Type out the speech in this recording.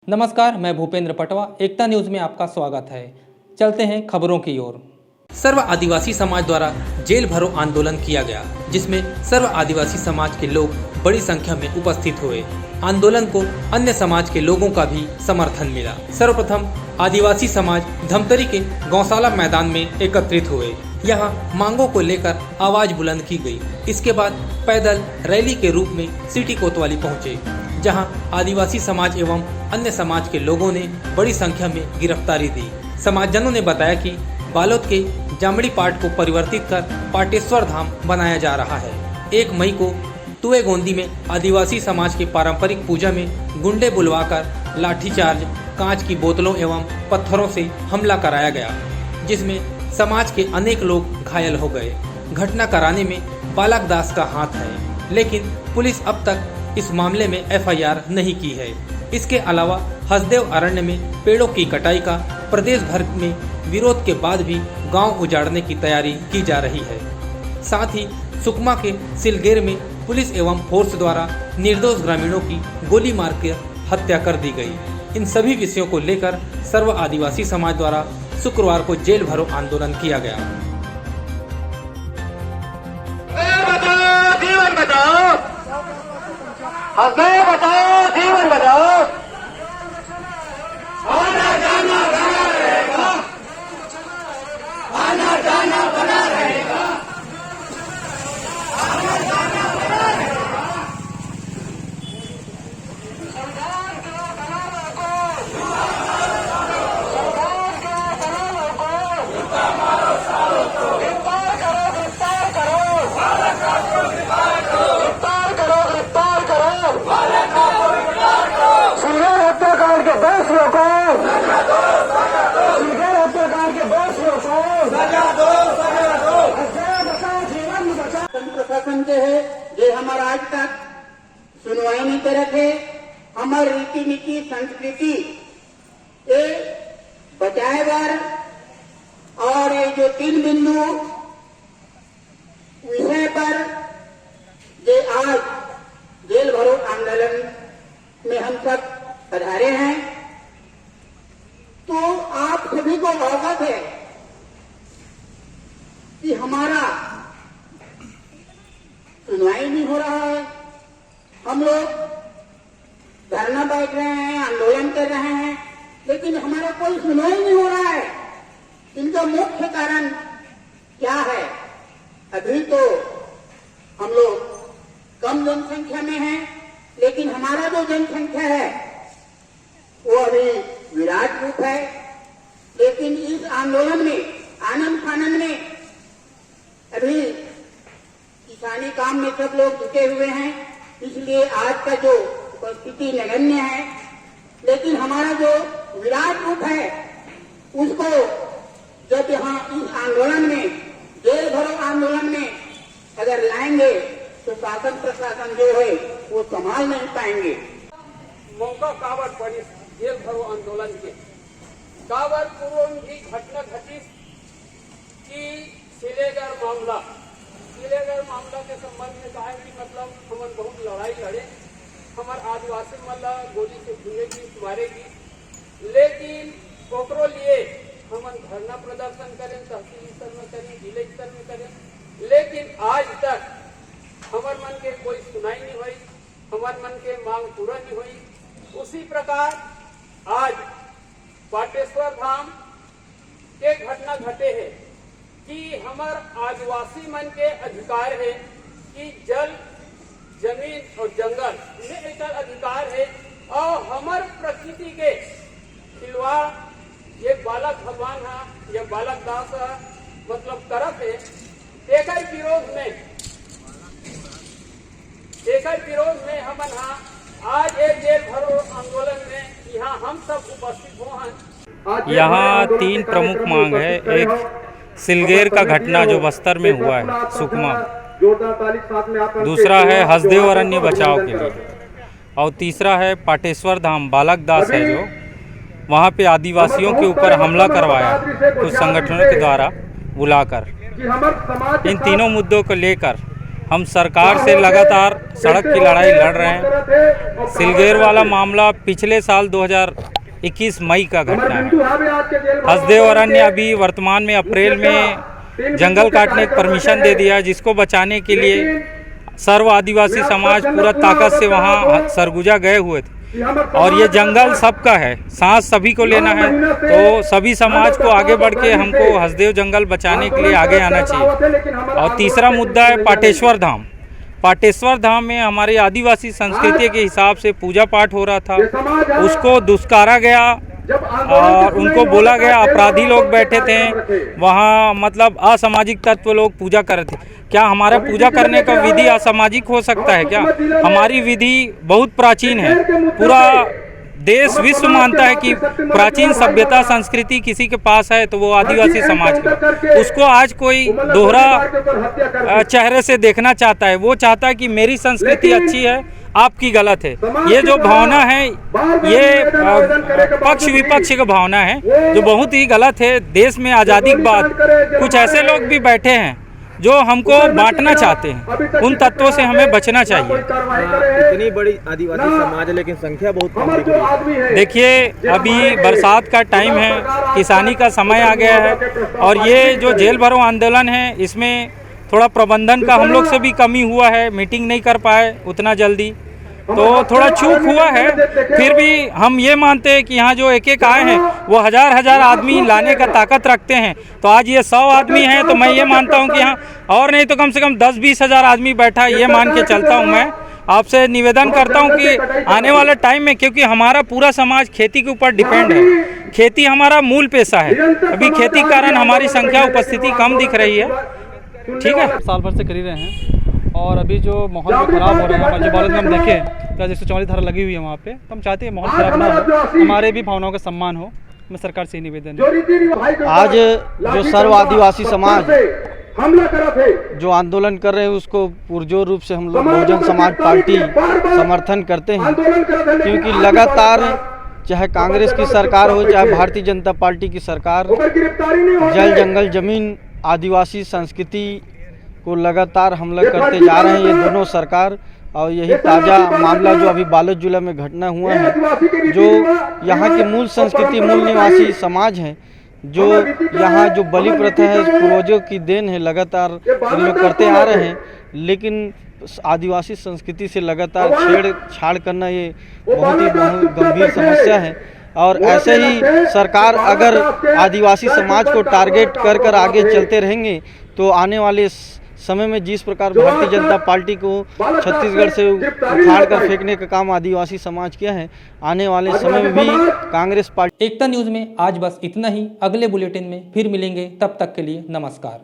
नमस्कार, मैं भूपेंद्र पटवा। एकता न्यूज में आपका स्वागत है। चलते हैं खबरों की ओर। सर्व आदिवासी समाज द्वारा जेल भरो आंदोलन किया गया, जिसमें सर्व आदिवासी समाज के लोग बड़ी संख्या में उपस्थित हुए। आंदोलन को अन्य समाज के लोगों का भी समर्थन मिला। सर्वप्रथम आदिवासी समाज धमतरी के गौशाला मैदान में एकत्रित हुए। यहाँ मांगों को लेकर आवाज बुलंद की गई। इसके बाद पैदल रैली के रूप में सिटी कोतवाली पहुँचे, जहां आदिवासी समाज एवं अन्य समाज के लोगों ने बड़ी संख्या में गिरफ्तारी दी। समाजजनों ने बताया कि बालोद के जामड़ी पाट को परिवर्तित कर पाटेश्वर धाम बनाया जा रहा है। 1 मई को तुए गोंदी में आदिवासी समाज के पारंपरिक पूजा में गुंडे बुलवाकर लाठीचार्ज, कांच की बोतलों एवं पत्थरों से हमला कराया गया, जिसमें समाज के अनेक लोग घायल हो गए। घटना कराने में बालक दास का हाथ है, लेकिन पुलिस अब तक इस मामले में FIR नहीं की है। इसके अलावा हसदेव अरण्य में पेड़ों की कटाई का प्रदेश भर में विरोध के बाद भी गांव उजाड़ने की तैयारी की जा रही है। साथ ही सुकमा के सिलगेर में पुलिस एवं फोर्स द्वारा निर्दोष ग्रामीणों की गोली मार कर हत्या कर दी गई। इन सभी विषयों को लेकर सर्व आदिवासी समाज द्वारा शुक्रवार को जेल भरो आंदोलन किया गया। हसदेव बचाओ, जीवन बचाओ। आना जाना बना रहेगा, आना जाना बना रहेगा, आना जाना बना रहेगा। सरकार के बनाने को, सरकार के बनाने को, गिरफ्तार करो, गिरफ्तार करो, गिरफ्तार करो, गिरफ्तार करो, गिरफ्तार करो। सिलगेर हत्याकांड के दोषियों को, सिलगेर हत्याकांड के दोषियों को सजा दो, सजा दो। बचाओ, जीवन बचाओ। प्रशासन के है जे हमारा आज तक सुनवाई नहीं कर रखे, हमारी रीति नीति संस्कृति ये बचाए बार और ये जो 3 बिंदु विषय पर जे आज जेल भरो आंदोलन में हम सब पधारे हैं, तो आप सभी को अवगत है कि हमारा सुनवाई नहीं हो रहा है। हम लोग धरना बैठ रहे हैं, आंदोलन कर रहे हैं, लेकिन हमारा कोई सुनवाई नहीं हो रहा है। इनका मुख्य कारण क्या है? अभी तो हम लोग कम जनसंख्या में हैं, लेकिन हमारा जो जनसंख्या है वो अभी विराट रूप है। लेकिन इस आंदोलन में आनंद फानंद में अभी किसानी काम में सब लोग जुटे हुए हैं, इसलिए आज का जो उपस्थिति नगण्य है। लेकिन हमारा जो विराट रूप है उसको जब यहाँ इस आंदोलन में, जेल भरो आंदोलन में अगर लाएंगे तो शासन प्रशासन जो है वो संभाल नहीं पाएंगे। मौका कावर पड़ी जेल भरो आंदोलन के कावर पूर्व की घटना घटी कि सिलेगर मामला के संबंध में कहा कि मतलब हमन बहुत लड़ाई लड़े, हमार आदिवासी मल्ला गोली से भूलेगी, मारेगी, लेकिन कोकरो लिए हमन धरना प्रदर्शन करें, तहसील स्तर में करें, जिले स्तर में करें, लेकिन आज तक हमार मन के कोई सुनाई नहीं हुई, हमार मन के मांग पूरा नहीं हुई। उसी प्रकार आज पाटेश्वर धाम के घटना घटे है कि हमार आदिवासी मन के अधिकार है कि जल, जमीन और जंगल में एक अधिकार है, और हमार प्रकृति के खिलवाड़ ये बालक भगवान है, ये बालक दास है, मतलब तरफ है। एक विरोध में हम आज एक जेल भरो आंदोलन में यहाँ हम सब उपस्थित हुए हैं। यहाँ 3 प्रमुख मांग है। एक सिलगेर का घटना जो बस्तर में हुआ है, सुकमा। दूसरा है हसदेव अरण्य बचाव के लिए, और तीसरा है पाटेश्वर धाम बालक दास है जो वहाँ पे आदिवासियों के ऊपर हमला करवाया कुछ संगठनों के द्वारा बुलाकर। इन तीनों मुद्दों को लेकर हम सरकार से लगातार सड़क की लड़ाई लड़ रहे हैं। सिलगेर वाला मामला पिछले साल 2021 मई का घटना है। हसदेव अरण्य अभी वर्तमान में अप्रैल में जंगल काटने की परमिशन दे दिया, जिसको बचाने के लिए सर्व आदिवासी समाज पूरा ताकत से वहाँ सरगुजा गए हुए थे। और ये जंगल सबका है, सांस सभी को लेना है, तो सभी समाज को आगे बढ़ के हमको हसदेव जंगल बचाने के लिए आगे आना चाहिए। और तीसरा मुद्दा है पाटेश्वर धाम। पाटेश्वर धाम में हमारे आदिवासी संस्कृति के हिसाब से पूजा पाठ हो रहा था, उसको दुष्कारा गया और उनको बोला गया, अपराधी लोग बैठे थे वहाँ, मतलब असामाजिक तत्व लोग पूजा कर रहे थे। क्या हमारा पूजा करने का विधि असामाजिक हो सकता है क्या? हमारी विधि बहुत प्राचीन है। पूरा देश विश्व मानता है कि प्राचीन सभ्यता संस्कृति किसी के पास है तो वो आदिवासी समाज का। उसको आज कोई दोहरा चेहरे से देखना चाहता है। वो चाहता है कि मेरी संस्कृति अच्छी है, आपकी गलत है। ये जो भावना है, ये पक्ष विपक्ष की भावना है जो बहुत ही गलत है। देश में आज़ादी के बाद कुछ ऐसे लोग भी बैठे हैं जो हमको बांटना चाहते हैं। उन तत्वों से हमें बचना चाहिए। इतनी बड़ी आदिवासी समाज है लेकिन संख्या बहुत कम दिख रही है। देखिए, अभी बरसात का टाइम है, किसानी का समय आ गया है, और ये जो जेल भरो आंदोलन है इसमें थोड़ा प्रबंधन का हम लोग से भी कमी हुआ है। मीटिंग नहीं कर पाए उतना जल्दी, तो थोड़ा चूक हुआ है। फिर भी हम ये मानते हैं कि यहाँ जो एक एक आए हैं वो हजार आदमी लाने का ताकत रखते हैं। तो आज ये 100 आदमी हैं, तो मैं ये मानता हूँ कि यहाँ और नहीं तो कम से कम 10-20 हज़ार आदमी बैठा है, ये मान के चलता हूँ। मैं आपसे निवेदन करता हूँ कि आने वाले टाइम में, क्योंकि हमारा पूरा समाज खेती के ऊपर डिपेंड है, खेती हमारा मूल पेशा है। अभी खेती के कारण हमारी संख्या उपस्थिति कम दिख रही है। ठीक है, साल भर से कर ही रहे हैं, और अभी जो माहौल जो खराब हो रहा है, जो बालद में हम देखें तो 144 धारा लगी हुई है वहाँ पे, तो हम चाहते हैं माहौल खराब ना हो, हमारे भी भावनाओं का सम्मान हो। मैं सरकार से निवेदन है। आज जो सर्व आदिवासी समाज जो आंदोलन कर रहे हैं उसको पुरजोर रूप से हम लोग बहुजन समाज पार्टी समर्थन करते हैं, क्योंकि लगातार चाहे कांग्रेस की सरकार हो चाहे भारतीय जनता पार्टी की सरकार, जल जंगल जमीन आदिवासी संस्कृति को लगातार हमला करते जा रहे हैं ये दोनों सरकार। और यही ताज़ा मामला जो अभी बालोद जिला में घटना हुआ है, जो यहाँ की मूल संस्कृति मूल निवासी समाज है, जो यहाँ जो बलि प्रथा है पूर्वजों की देन है, लगातार इन लोग करते आ रहे हैं, लेकिन आदिवासी संस्कृति से लगातार छेड़छाड़ करना ये बहुत गंभीर समस्या है। और ऐसे ही सरकार अगर आदिवासी समाज को टारगेट कर आगे चलते रहेंगे तो आने वाले समय में जिस प्रकार भारतीय जनता पार्टी को छत्तीसगढ़ से उखाड़ कर फेंकने का काम आदिवासी समाज किया है, आने वाले समय में भी कांग्रेस पार्टी। एकता न्यूज़ में आज बस इतना ही। अगले बुलेटिन में फिर मिलेंगे, तब तक के लिए नमस्कार।